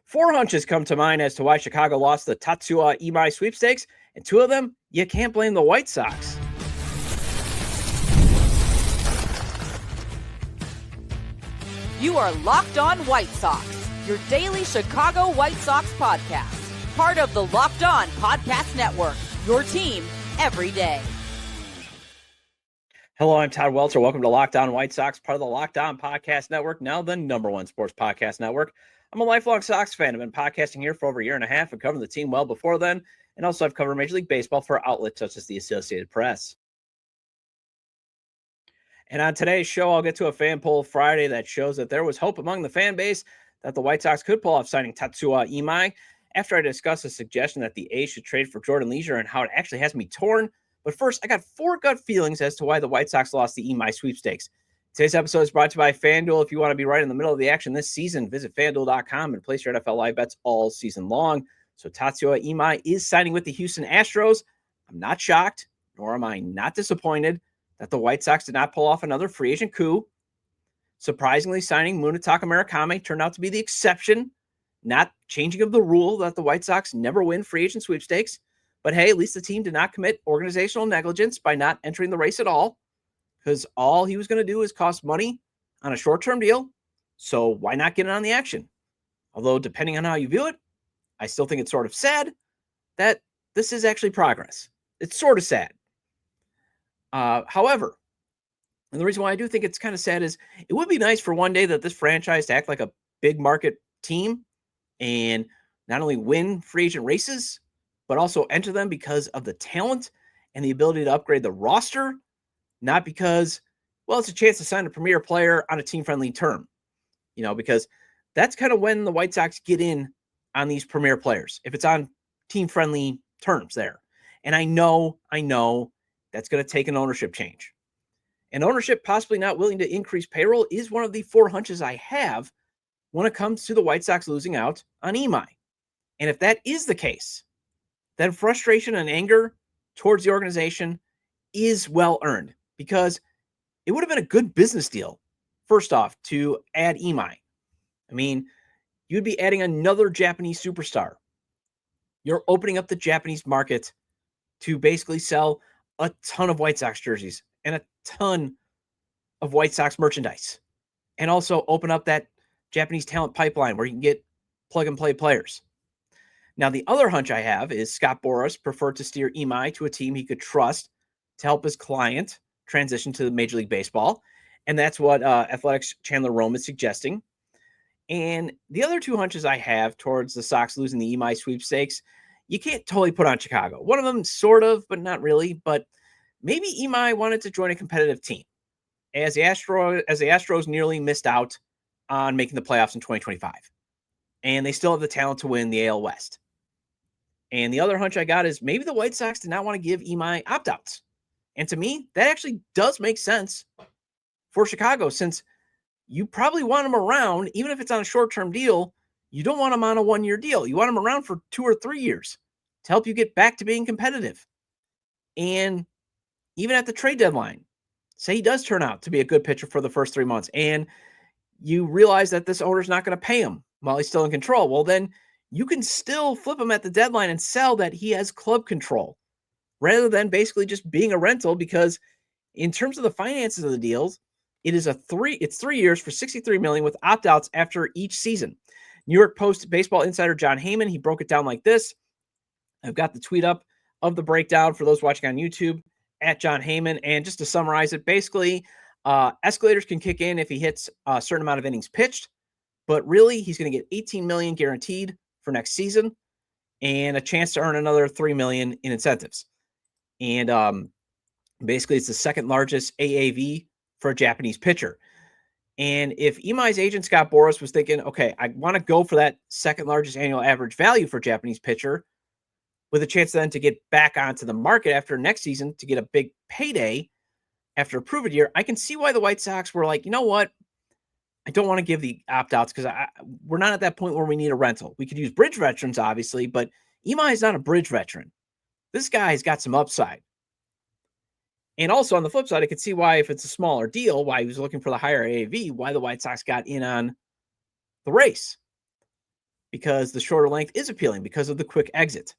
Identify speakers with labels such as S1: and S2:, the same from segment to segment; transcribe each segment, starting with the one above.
S1: Four hunches come to mind as to why Chicago lost the Tatsuya Imai sweepstakes, and two of them, you can't blame the White Sox.
S2: You are Locked On White Sox, your daily Chicago White Sox podcast. Part of the Locked On Podcast Network, your team every day.
S1: Hello, I'm Todd Welter. Welcome to Locked On White Sox, part of the Locked On Podcast Network, now the #1 sports podcast network. I'm a lifelong Sox fan. I've been podcasting here for over a year and a half and covering the team well before then. And also I've covered Major League Baseball for outlets such as the Associated Press. And on today's show, I'll get to a fan poll Friday that shows that there was hope among the fan base that the White Sox could pull off signing Tatsuya Imai after I discuss a suggestion that the A's should trade for Jordan Leasure and how it actually has me torn. But first, I got 4 gut feelings as to why the White Sox lost the Imai sweepstakes. Today's episode is brought to you by FanDuel. If you want to be right in the middle of the action this season, visit FanDuel.com and place your NFL live bets all season long. So Tatsuya Imai is signing with the Houston Astros. I'm not shocked, nor am I not disappointed that the White Sox did not pull off another free agent coup. Surprisingly, signing Munetaka Murakami turned out to be the exception, not changing of the rule that the White Sox never win free agent sweepstakes. But hey, at least the team did not commit organizational negligence by not entering the race at all, because all he was going to do is cost money on a short-term deal. So why not get in on the action? Although, depending on how you view it, I still think it's sort of sad that this is actually progress. It's sort of sad. However, and the reason why I do think it's kind of sad is it would be nice for one day that this franchise to act like a big market team and not only win free agent races, but also enter them because of the talent and the ability to upgrade the roster, not because, well, it's a chance to sign a premier player on a team-friendly term, because that's kind of when the White Sox get in on these premier players, if it's on team-friendly terms there. And I know that's going to take an ownership change. And ownership possibly not willing to increase payroll is one of the 4 hunches I have when it comes to the White Sox losing out on Imai. And if that is the case, then frustration and anger towards the organization is well earned, because it would have been a good business deal, first off, to add Imai. I mean, you'd be adding another Japanese superstar. You're opening up the Japanese market to basically sell a ton of White Sox jerseys and a ton of White Sox merchandise, and also open up that Japanese talent pipeline where you can get plug-and-play players. Now, the other hunch I have is Scott Boras preferred to steer Imai to a team he could trust to help his client transition to Major League Baseball. And that's what Athletics' Chandler Rome is suggesting. And the other 2 hunches I have towards the Sox losing the Imai sweepstakes, you can't totally put on Chicago. One of them sort of, but not really. But maybe Imai wanted to join a competitive team, as the Astros nearly missed out on making the playoffs in 2025. And they still have the talent to win the AL West. And the other hunch I got is maybe the White Sox did not want to give Imai opt-outs. And to me, that actually does make sense for Chicago, since you probably want him around, even if it's on a short-term deal. You don't want him on a 1-year deal. You want him around for 2 or 3 years to help you get back to being competitive. And even at the trade deadline, say he does turn out to be a good pitcher for the first 3 months, and you realize that this owner's not going to pay him while he's still in control, well, then you can still flip him at the deadline and sell that he has club control, rather than basically just being a rental, because in terms of the finances of the deals, it's 3 years for $63 million with opt-outs after each season. New York Post baseball insider Jon Heyman, he broke it down like this. I've got the tweet up of the breakdown for those watching on YouTube at Jon Heyman. And just to summarize it, basically, escalators can kick in if he hits a certain amount of innings pitched, but really he's going to get $18 million guaranteed for next season and a chance to earn another $3 million in incentives. And basically it's the second largest AAV for a Japanese pitcher. And if Imai's agent, Scott Boras, was thinking, okay, I want to go for that second largest annual average value for a Japanese pitcher with a chance then to get back onto the market after next season to get a big payday after a proven year, I can see why the White Sox were like, you know what? I don't want to give the opt-outs because we're not at that point where we need a rental. We could use bridge veterans, obviously, but Imai is not a bridge veteran. This guy's got some upside. And also on the flip side, I could see why, if it's a smaller deal, why he was looking for the higher AAV, why the White Sox got in on the race. because the shorter length is appealing because of the quick exit,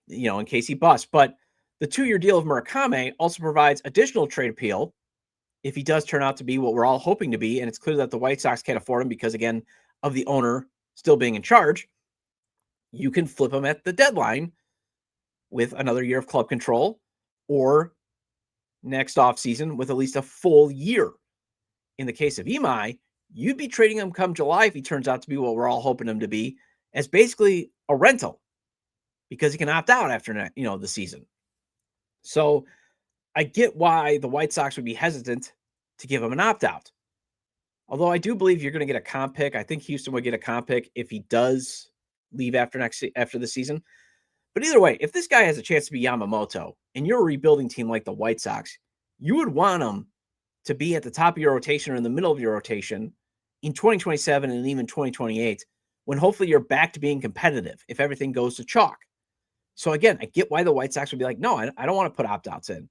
S1: in case he busts. But the 2-year deal of Murakami also provides additional trade appeal if he does turn out to be what we're all hoping to be. And it's clear that the White Sox can't afford him because, again, of the owner still being in charge. You can flip him at the deadline with another year of club control, or next offseason with at least a full year. In the case of Imai, you'd be trading him come July if he turns out to be what we're all hoping him to be, as basically a rental, because he can opt out after the season. So I get why the White Sox would be hesitant to give him an opt-out. Although I do believe you're going to get a comp pick. I think Houston would get a comp pick if he does leave after the season. But either way, if this guy has a chance to be Yamamoto and you're a rebuilding team like the White Sox, you would want him to be at the top of your rotation or in the middle of your rotation in 2027 and even 2028, when hopefully you're back to being competitive if everything goes to chalk. So again, I get why the White Sox would be like, no, I don't want to put opt-outs in.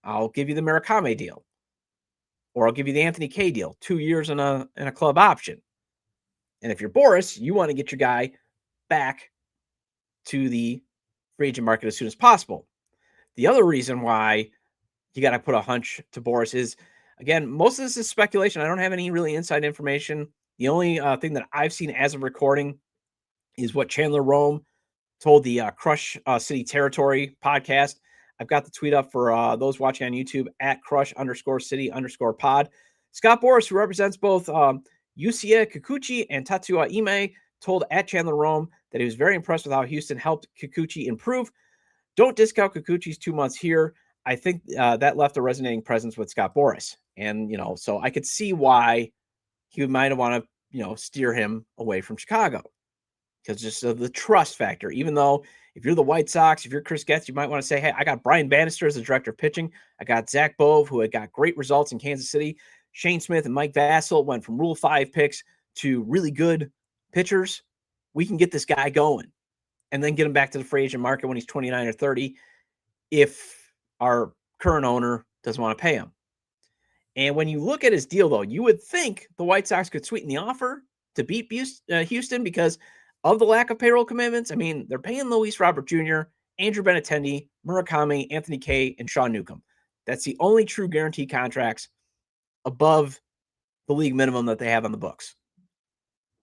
S1: I'll give you the Murakami deal, or I'll give you the Anthony K deal, 2 years and a club option. And if you're Boras, you want to get your guy back to the free agent market as soon as possible. The other reason why you got to put a hunch to Boras is, again, most of this is speculation. I don't have any really inside information. The only thing that I've seen as of recording is what Chandler Rome told the Crush City Territory podcast. I've got the tweet up for those watching on YouTube at crush_city_pod. Scott Boras, who represents both Yusei Kikuchi and Tatsuya Imai, told at Chandler Rome that he was very impressed with how Houston helped Kikuchi improve. Don't discount Kikuchi's 2 months here. I think that left a resonating presence with Scott Boras. And, so I could see why he might have want to, steer him away from Chicago, because just of the trust factor. Even though if you're the White Sox, if you're Chris Getz, you might want to say, hey, I got Brian Bannister as the director of pitching. I got Zach Bove, who had got great results in Kansas City. Shane Smith and Mike Vassell went from Rule 5 picks to really good pitchers. We can get this guy going and then get him back to the free agent market when he's 29 or 30 if our current owner doesn't want to pay him. And when you look at his deal, though, you would think the White Sox could sweeten the offer to beat Houston because of the lack of payroll commitments. I mean, they're paying Luis Robert Jr., Andrew Benintendi, Murakami, Anthony K, and Sean Newcomb. That's the only true guaranteed contracts above the league minimum that they have on the books.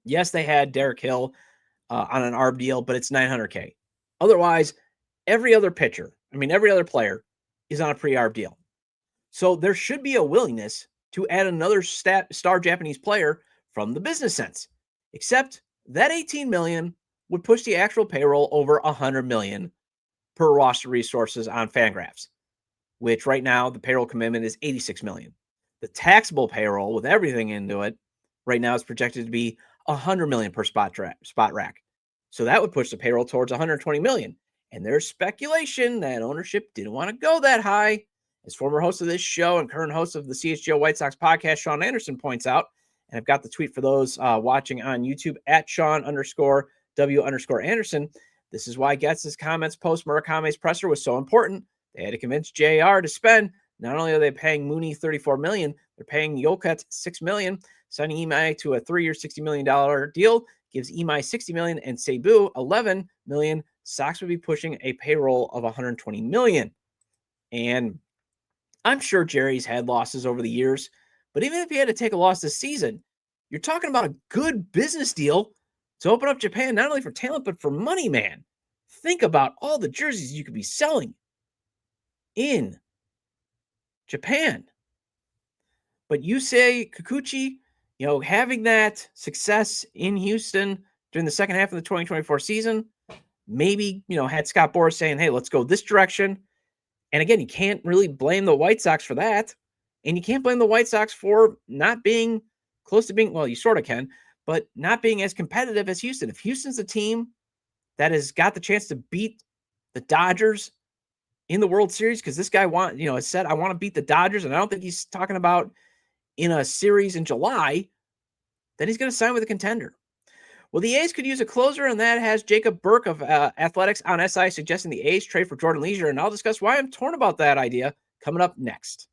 S1: Yes, they had Derek Hill on an ARB deal, but it's $900K. Otherwise, every other player is on a pre-ARB deal. So there should be a willingness to add another star Japanese player from the business sense, except that $18 million would push the actual payroll over $100 million per roster resources on Fangraphs, which right now the payroll commitment is $86 million. The taxable payroll with everything into it right now is projected to be $100 million per spot rack. So that would push the payroll towards $120 million. And there's speculation that ownership didn't want to go that high. As former host of this show and current host of the CHGO White Sox podcast, Sean Anderson points out, and I've got the tweet for those watching on YouTube at Sean_W_Anderson. This is why Getz's comments post Murakami's presser was so important. They had to convince JR to spend. Not only are they paying Mooney $34 million, they're paying Yoket $6 million. Signing Imai to a 3-year, $60 million deal gives Imai $60 million and Cebu $11 million. Sox would be pushing a payroll of $120 million. And I'm sure Jerry's had losses over the years, but even if he had to take a loss this season, you're talking about a good business deal to open up Japan, not only for talent, but for money, man. Think about all the jerseys you could be selling in Japan. But Yusei Kikuchi, having that success in Houston during the second half of the 2024 season, maybe, had Scott Boras saying, hey, let's go this direction. And again, you can't really blame the White Sox for that. And you can't blame the White Sox for not being close to being, well, you sort of can, but not being as competitive as Houston. If Houston's a team that has got the chance to beat the Dodgers in the World Series, because this guy has said, I want to beat the Dodgers, and I don't think he's talking about in a series in July, then he's going to sign with a contender. Well, the A's could use a closer, and that has Jacob Burke of Athletics on SI suggesting the A's trade for Jordan Leasure, and I'll discuss why I'm torn about that idea coming up next.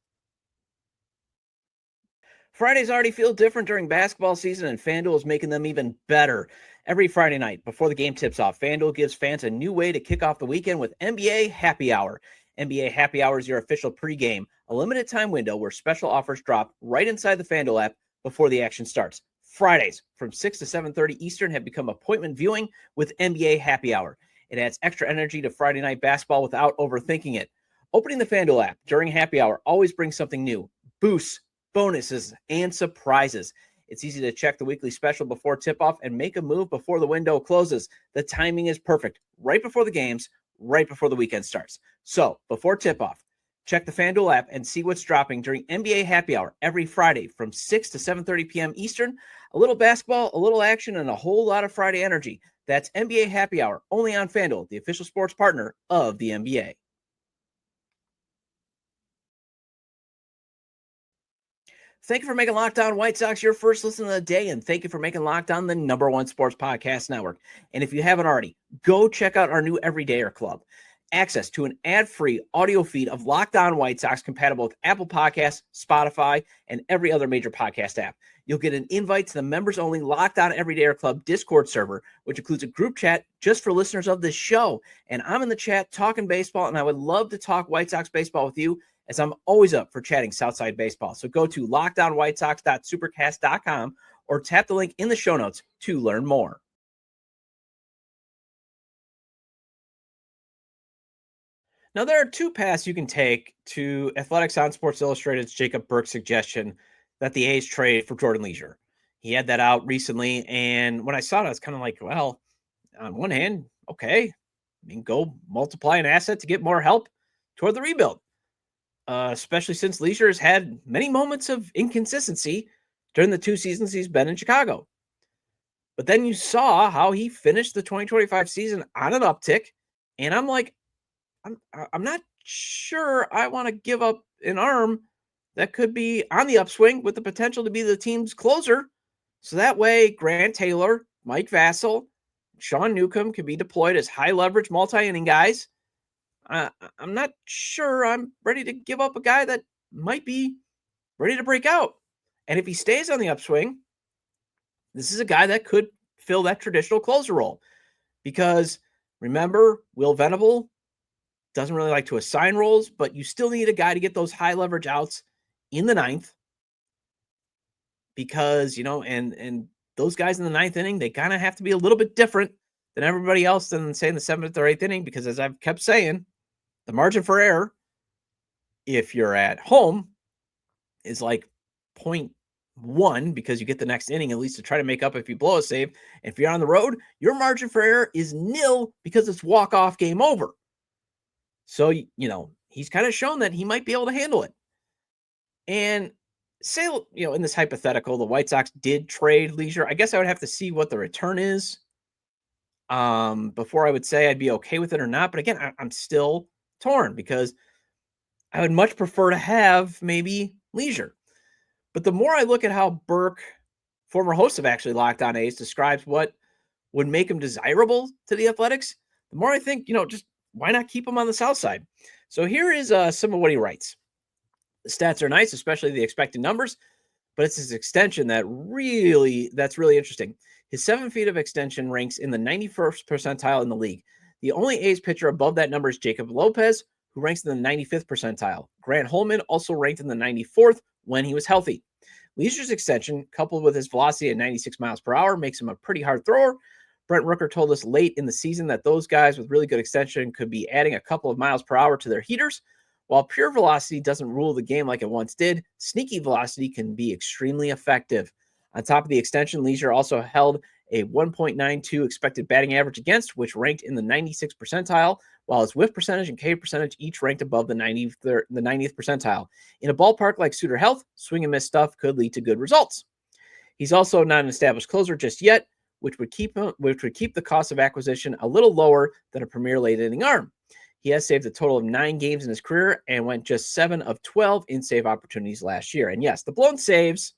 S1: Fridays already feel different during basketball season, and FanDuel is making them even better. Every Friday night before the game tips off, FanDuel gives fans a new way to kick off the weekend with NBA Happy Hour. NBA Happy Hour is your official pregame, a limited time window where special offers drop right inside the FanDuel app before the action starts. Fridays from 6 to 7:30 Eastern have become appointment viewing with NBA Happy Hour. It adds extra energy to Friday night basketball without overthinking it. Opening the FanDuel app during Happy Hour always brings something new. Boosts, bonuses, and surprises. It's easy to check the weekly special before tip-off and make a move before the window closes. The timing is perfect. Right before the games, right before the weekend starts. So, before tip-off, check the FanDuel app and see what's dropping during NBA Happy Hour every Friday from 6 to 7:30 p.m. Eastern. A little basketball, a little action, and a whole lot of Friday energy. That's NBA Happy Hour, only on FanDuel, the official sports partner of the NBA. Thank you for making Locked On White Sox your first listen of the day, and thank you for making Locked On the #1 sports podcast network. And if you haven't already, go check out our new Everydayer Club. Access to an ad-free audio feed of Locked On White Sox compatible with Apple Podcasts, Spotify, and every other major podcast app. You'll get an invite to the members-only Locked On Everydayer Club Discord server, which includes a group chat just for listeners of this show. And I'm in the chat talking baseball, and I would love to talk White Sox baseball with you, as I'm always up for chatting Southside baseball. So go to lockedonwhitesox.supercast.com or tap the link in the show notes to learn more. Now, there are two paths you can take to Athletics on Sports Illustrated's Jacob Burke's suggestion that the A's trade for Jordan Leasure. He had that out recently, and when I saw it, I was kind of like, well, on one hand, okay, I mean, go multiply an asset to get more help toward the rebuild. Especially since Leasure has had many moments of inconsistency during the 2 seasons he's been in Chicago. But then you saw how he finished the 2025 season on an uptick, and I'm like, I'm not sure I want to give up an arm that could be on the upswing with the potential to be the team's closer. So that way, Grant Taylor, Mike Vassell, Sean Newcomb can be deployed as high leverage multi-inning guys. I'm not sure I'm ready to give up a guy that might be ready to break out. And if he stays on the upswing, this is a guy that could fill that traditional closer role. Because remember, Will Venable doesn't really like to assign roles, but you still need a guy to get those high leverage outs in the 9th. Because, and those guys in the 9th inning, they kind of have to be a little bit different than everybody else than, say, in the 7th or 8th inning. Because as I've kept saying, the margin for error, if you're at home, is like 0.1 because you get the next inning at least to try to make up if you blow a save. And if you're on the road, your margin for error is nil because it's walk-off, game over. So, he's kind of shown that he might be able to handle it. And say, in this hypothetical, the White Sox did trade Leasure. I guess I would have to see what the return is before I would say I'd be okay with it or not. But again, I'm still torn because I would much prefer to have maybe Leasure. But the more I look at how Burke, former host of actually Locked On A's, describes what would make him desirable to the Athletics, the more I think, just why not keep him on the south side? So here is some of what he writes. The stats are nice, especially the expected numbers, but it's his extension that's really interesting. His 7 feet of extension ranks in the 91st percentile in the league. The only A's pitcher above that number is Jacob Lopez, who ranks in the 95th percentile. Grant Holman also ranked in the 94th when he was healthy. Leasure's extension, coupled with his velocity at 96 miles per hour, makes him a pretty hard thrower. Brent Rooker told us late in the season that those guys with really good extension could be adding a couple of miles per hour to their heaters. While pure velocity doesn't rule the game like it once did, sneaky velocity can be extremely effective. On top of the extension, Leasure also held a 1.92 expected batting average against, which ranked in the 96th percentile, while his whiff percentage and K percentage each ranked above the 90th percentile. In a ballpark like Suter Health, swing and miss stuff could lead to good results. He's also not an established closer just yet, which would keep the cost of acquisition a little lower than a premier late inning arm. He has saved a total of 9 games in his career and went just 7 of 12 in save opportunities last year. And yes, the blown saves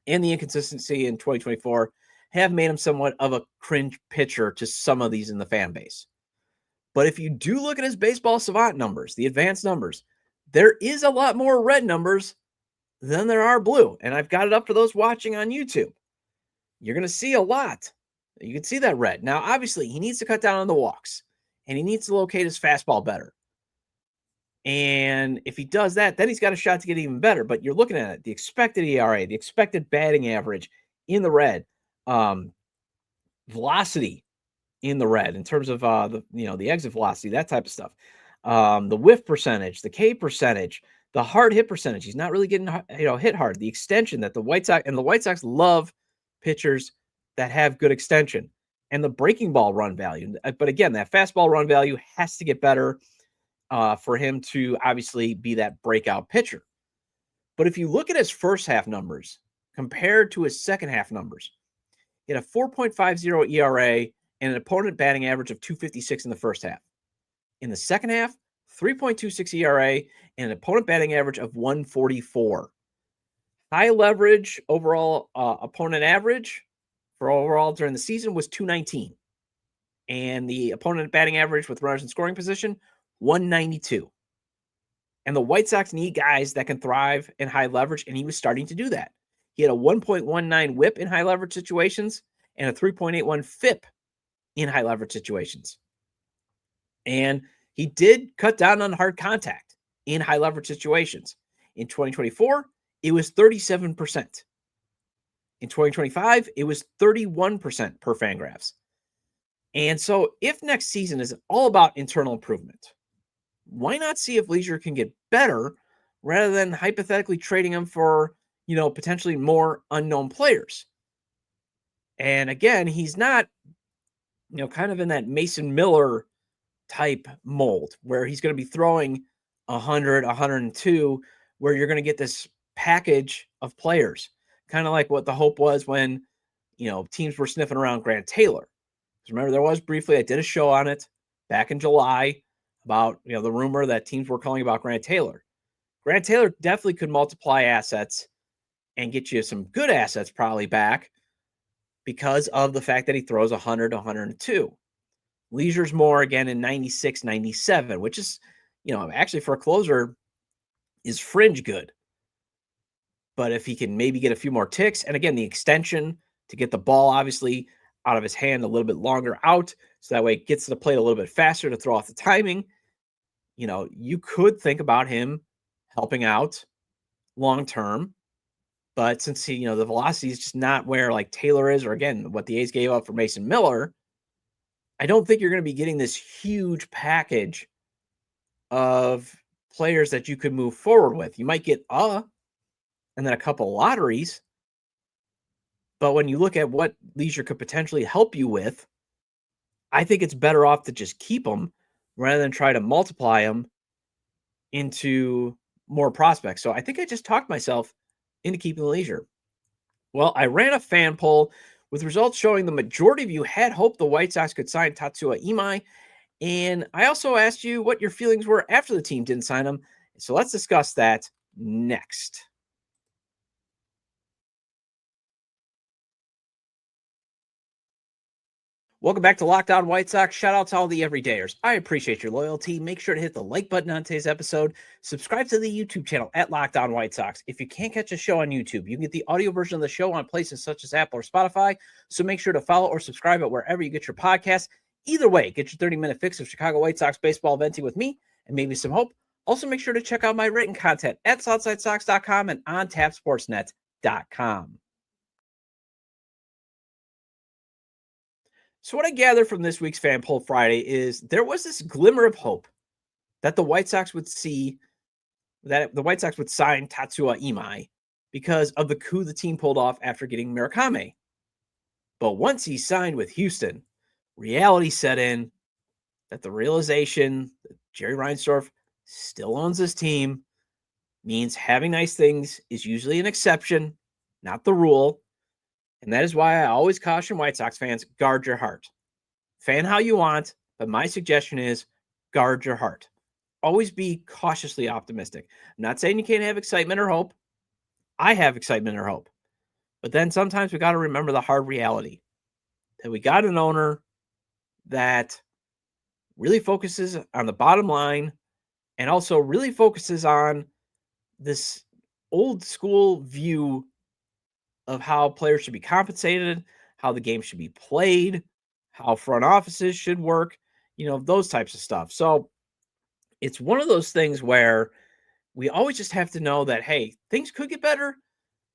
S1: and the inconsistency in 2024 have made him somewhat of a cringe pitcher to some of these in the fan base. But if you do look at his baseball savant numbers, the advanced numbers, there is a lot more red numbers than there are blue. And I've got it up for those watching on YouTube. You're going to see a lot. You can see that red. Now, obviously, he needs to cut down on the walks, and he needs to locate his fastball better. And if he does that, then he's got a shot to get even better. But you're looking at it, the expected ERA, the expected batting average in the red, velocity in the red in terms of the exit velocity, that type of stuff. The whiff percentage, the K percentage, the hard hit percentage. He's not really getting hit hard. The extension that the White Sox love pitchers that have good extension, and the breaking ball run value. But again, that fastball run value has to get better for him to obviously be that breakout pitcher. But if you look at his first half numbers compared to his second half numbers, he had a 4.50 ERA and an opponent batting average of 256 in the first half. In the second half, 3.26 ERA and an opponent batting average of 144. High leverage overall opponent average for overall during the season was 219. And the opponent batting average with runners in scoring position, 192. And the White Sox need guys that can thrive in high leverage, and he was starting to do that. He had a 1.19 whip in high leverage situations and a 3.81 FIP in high leverage situations. And he did cut down on hard contact in high leverage situations. In 2024, it was 37%. In 2025, it was 31% per Fangraphs. And so if next season is all about internal improvement, why not see if Leasure can get better rather than hypothetically trading him for, potentially more unknown players? And again, he's not, kind of in that Mason Miller type mold where he's going to be throwing 100, 102, where you're going to get this package of players, kind of like what the hope was when, teams were sniffing around Grant Taylor. Remember, there was briefly, I did a show on it back in July about, the rumor that teams were calling about Grant Taylor. Grant Taylor definitely could multiply assets and get you some good assets probably back because of the fact that he throws 100, 102. Leisure's more again in 96, 97, which is, actually for a closer is fringe good. But if he can maybe get a few more ticks, and again, the extension to get the ball obviously out of his hand a little bit longer out, so that way it gets to the plate a little bit faster to throw off the timing, you could think about him helping out long term. But since the velocity is just not where like Taylor is, or again, what the A's gave up for Mason Miller, I don't think you're going to be getting this huge package of players that you could move forward with. You might get and then a couple lotteries. But when you look at what Leasure could potentially help you with, I think it's better off to just keep them rather than try to multiply them into more prospects. So I think I just talked myself into keeping the Leasure. Well, I ran a fan poll with results showing the majority of you had hoped the White Sox could sign Tatsuya Imai. And I also asked you what your feelings were after the team didn't sign him. So let's discuss that next. Welcome back to Locked On White Sox. Shout out to all the everydayers. I appreciate your loyalty. Make sure to hit the like button on today's episode. Subscribe to the YouTube channel at Locked On White Sox. If you can't catch a show on YouTube, you can get the audio version of the show on places such as Apple or Spotify. So make sure to follow or subscribe at wherever you get your podcasts. Either way, get your 30-minute fix of Chicago White Sox baseball venting with me and maybe some hope. Also, make sure to check out my written content at SouthsideSox.com and on TapSportsNet.com. So what I gather from this week's Fan Poll Friday is there was this glimmer of hope that the White Sox would sign Tatsuya Imai because of the coup the team pulled off after getting Murakami. But once he signed with Houston, reality set in that the realization that Jerry Reinsdorf still owns his team means having nice things is usually an exception, not the rule. And that is why I always caution White Sox fans, guard your heart. Fan how you want, but my suggestion is guard your heart. Always be cautiously optimistic. I'm not saying you can't have excitement or hope. I have excitement or hope. But then sometimes we got to remember the hard reality that we got an owner that really focuses on the bottom line and also really focuses on this old school view of how players should be compensated, how the game should be played, how front offices should work, those types of stuff. So it's one of those things where we always just have to know that, hey, things could get better,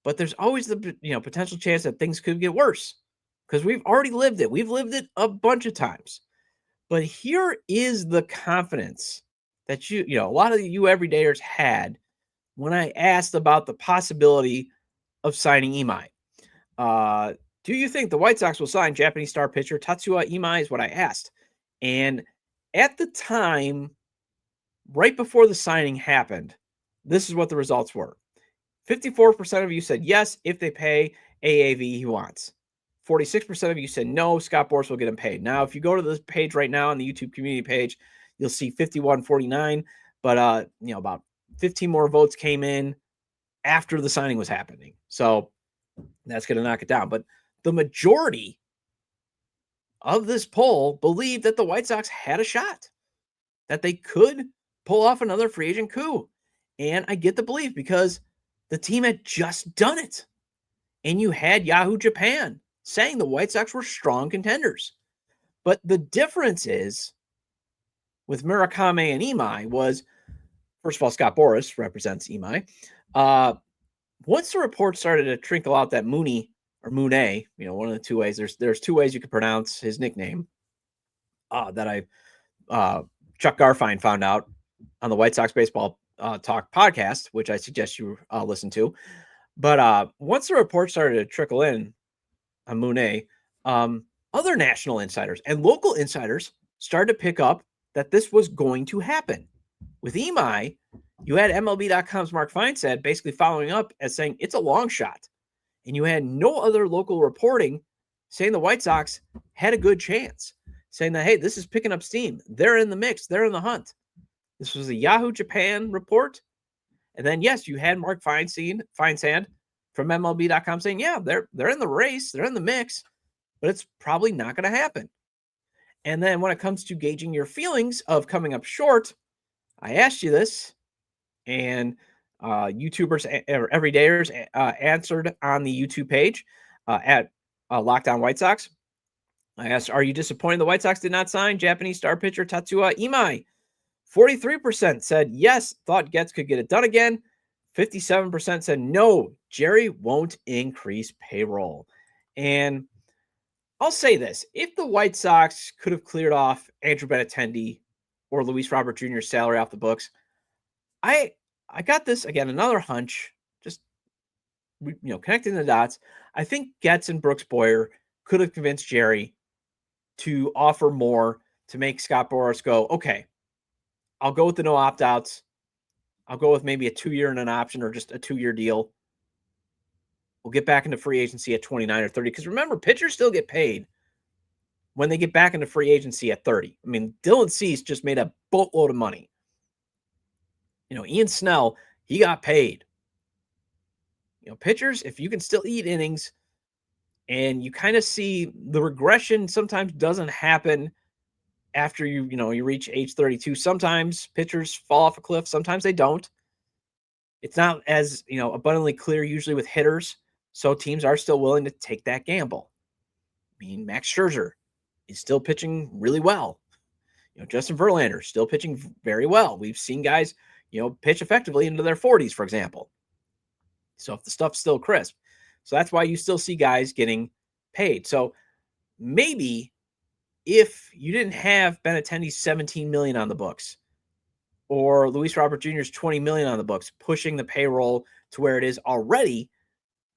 S1: but there's always the potential chance that things could get worse because we've already lived it. We've lived it a bunch of times. But here is the confidence that a lot of you everydayers had when I asked about the possibility of signing Imai. Do you think the White Sox will sign Japanese star pitcher Tatsuya Imai is what I asked. And at the time, right before the signing happened, this is what the results were. 54% of you said yes if they pay AAV he wants. 46% of you said no, Scott Boras will get him paid. Now, if you go to this page right now on the YouTube community page, you'll see 51-49, but about 15 more votes came in after the signing was happening. So that's going to knock it down. But the majority of this poll believed that the White Sox had a shot, that they could pull off another free agent coup. And I get the belief because the team had just done it. And you had Yahoo Japan saying the White Sox were strong contenders. But the difference is with Murakami and Imai was, first of all, Scott Boras represents Imai. Once the report started to trickle out that Mooney or Mune, one of the two ways, there's two ways you could pronounce his nickname that Chuck Garfien found out on the White Sox Baseball Talk podcast, which I suggest you listen to. But once the report started to trickle in on Mune, other national insiders and local insiders started to pick up that this was going to happen. With Imai, you had MLB.com's Mark Feinsad basically following up as saying it's a long shot. And you had no other local reporting saying the White Sox had a good chance, saying that, hey, this is picking up steam. They're in the mix. They're in the hunt. This was a Yahoo Japan report. And then, yes, you had Mark Feinsad from MLB.com saying, yeah, they're in the race. They're in the mix, but it's probably not going to happen. And then when it comes to gauging your feelings of coming up short, I asked you this, and YouTubers or everydayers answered on the YouTube page at Lockdown White Sox. I asked, are you disappointed the White Sox did not sign Japanese star pitcher Tatsuya Imai? 43% said yes, thought Getz could get it done again. 57% said no, Jerry won't increase payroll. And I'll say this, if the White Sox could have cleared off Andrew Benintendi or Luis Robert Jr.'s salary off the books, I got this, again, another hunch, just, connecting the dots. I think Getz and Brooks Boyer could have convinced Jerry to offer more to make Scott Boras go, okay, I'll go with the no opt-outs. I'll go with maybe a 2-year and an option or just a 2-year deal. We'll get back into free agency at 29 or 30. Because remember, pitchers still get paid when they get back into free agency at 30. I mean, Dylan Cease just made a boatload of money. Ian Snell, he got paid. Pitchers, if you can still eat innings and you kind of see the regression sometimes doesn't happen after you reach age 32. Sometimes pitchers fall off a cliff. Sometimes they don't. It's not as, abundantly clear usually with hitters. So teams are still willing to take that gamble. I mean, Max Scherzer is still pitching really well. Justin Verlander still pitching very well. We've seen guys, pitch effectively into their 40s, for example. So if the stuff's still crisp. So that's why you still see guys getting paid. So maybe if you didn't have Benintendi's $17 million on the books or Luis Robert Jr.'s $20 million on the books, pushing the payroll to where it is already,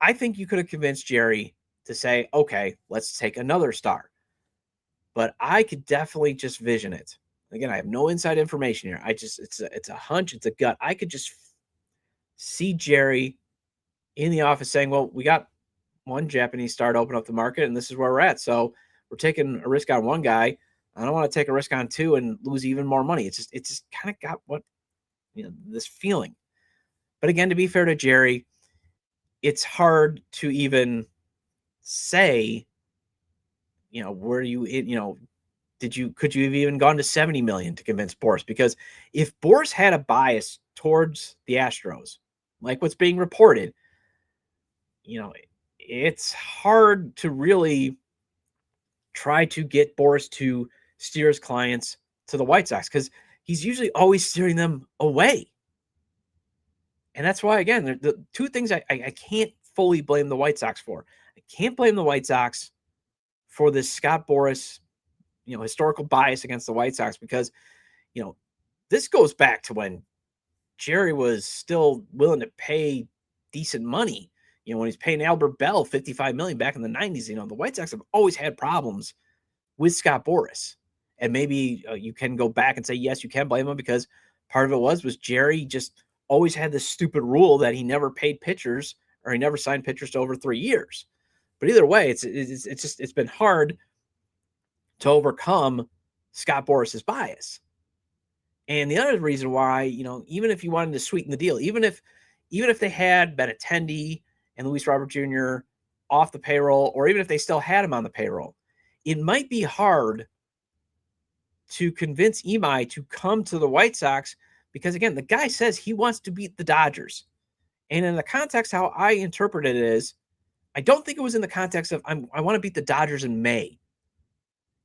S1: I think you could have convinced Jerry to say, okay, let's take another star. But I could definitely just vision it. Again, I have no inside information here. It's a hunch. It's a gut. I could just see Jerry in the office saying, well, we got one Japanese star to open up the market, and this is where we're at. So we're taking a risk on one guy. I don't want to take a risk on two and lose even more money. It's just kind of got this feeling. But again, to be fair to Jerry, it's hard to even say, where you, could you have even gone to 70 million to convince Boras? Because if Boras had a bias towards the Astros, like what's being reported, it's hard to really try to get Boras to steer his clients to the White Sox because he's usually always steering them away. And that's why, again, the two things I can't fully blame the White Sox for. I can't blame the White Sox for this Scott Boras, historical bias against the White Sox because, this goes back to when Jerry was still willing to pay decent money. When he's paying Albert Bell $55 million back in the 90s, the White Sox have always had problems with Scott Boras. And maybe you can go back and say, yes, you can blame him because part of it was Jerry just always had this stupid rule that he never paid pitchers or he never signed pitchers to over 3 years. But either way, it's been hard to overcome Scott Boras's bias. And the other reason why, even if you wanted to sweeten the deal, even if they had Benintendi and Luis Robert Jr. off the payroll, or even if they still had him on the payroll, it might be hard to convince Imai to come to the White Sox because, again, the guy says he wants to beat the Dodgers. And in the context, how I interpret it is, I don't think it was in the context of I want to beat the Dodgers in May.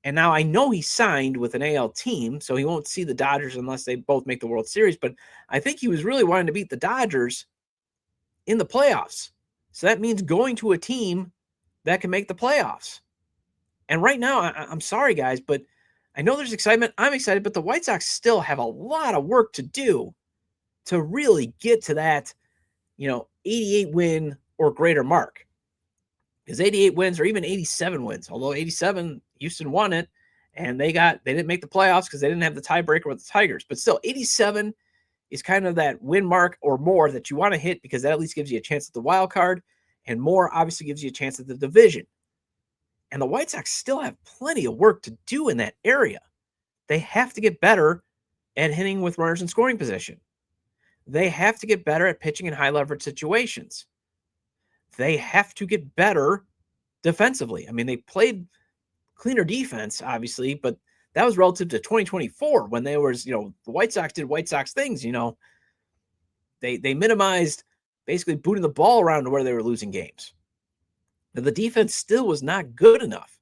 S1: And now I know he signed with an AL team, so he won't see the Dodgers unless they both make the World Series. But I think he was really wanting to beat the Dodgers in the playoffs. So that means going to a team that can make the playoffs. And right now, I'm sorry, guys, but I know there's excitement. I'm excited, but the White Sox still have a lot of work to do to really get to that, 88 win or greater mark. Because 88 wins or even 87 wins, although 87, Houston won it, and they didn't make the playoffs because they didn't have the tiebreaker with the Tigers. But still, 87 is kind of that win mark or more that you want to hit because that at least gives you a chance at the wild card, and more obviously gives you a chance at the division. And the White Sox still have plenty of work to do in that area. They have to get better at hitting with runners in scoring position. They have to get better at pitching in high leverage situations. They have to get better defensively. I mean, they played cleaner defense, obviously, but that was relative to 2024 when they was, the White Sox did White Sox things, They minimized basically booting the ball around to where they were losing games. But the defense still was not good enough.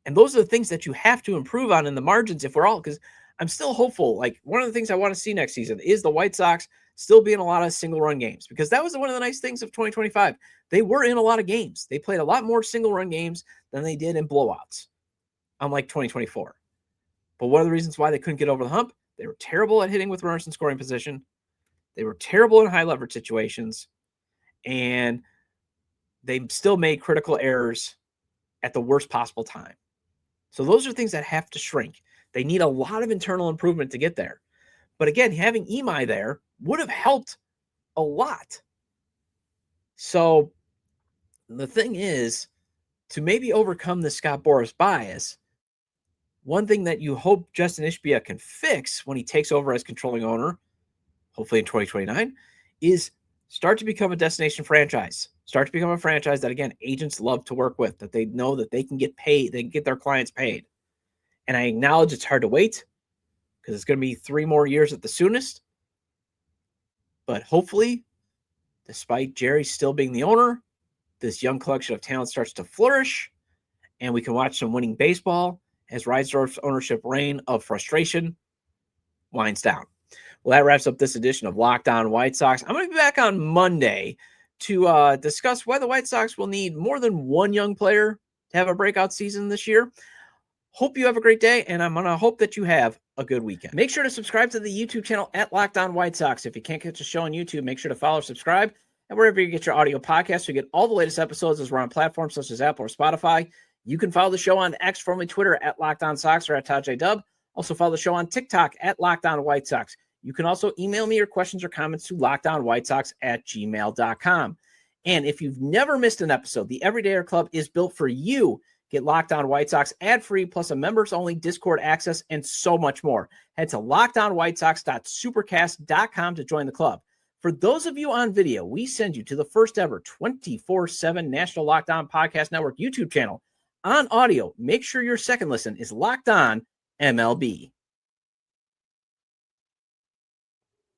S1: And those are the things that you have to improve on in the margins because I'm still hopeful. Like, one of the things I want to see next season is the White Sox still be in a lot of single run games, because that was one of the nice things of 2025. They were in a lot of games. They played a lot more single run games than they did in blowouts, unlike 2024. But one of the reasons why they couldn't get over the hump, they were terrible at hitting with runners in scoring position. They were terrible in high leverage situations, and they still made critical errors at the worst possible time. So those are things that have to shrink. They need a lot of internal improvement to get there. But again, having Imai there would have helped a lot. So the thing is, to maybe overcome the Scott Boras bias, one thing that you hope Justin Ishbia can fix when he takes over as controlling owner, hopefully in 2029, is start to become a destination franchise. Start to become a franchise that, again, agents love to work with, that they know that they can get paid, they can get their clients paid. And I acknowledge it's hard to wait because it's going to be 3 more years at the soonest. But hopefully, despite Jerry still being the owner, this young collection of talent starts to flourish, and we can watch some winning baseball as Reinsdorf's ownership reign of frustration winds down. Well, that wraps up this edition of Locked On White Sox. I'm going to be back on Monday to discuss why the White Sox will need more than one young player to have a breakout season this year. Hope you have a great day, and I'm going to hope that you have a good weekend. Make sure to subscribe to the YouTube channel at Locked On White Sox. If you can't catch the show on YouTube, make sure to follow, subscribe, and wherever you get your audio podcasts, you get all the latest episodes as we're on platforms such as Apple or Spotify. You can follow the show on X, formerly Twitter, at Locked On Sox or at Todd J. Dub. Also follow the show on TikTok at Locked On White Sox. You can also email me your questions or comments to lockedonwhitesox@gmail.com. And if you've never missed an episode, the Everydayer Club is built for you. Get Locked On White Sox ad-free, plus a members-only Discord access, and so much more. Head to lockedonwhitesox.supercast.com to join the club. For those of you on video, we send you to the first ever 24/7 National Locked On Podcast Network YouTube channel. On audio, make sure your second listen is Locked On MLB.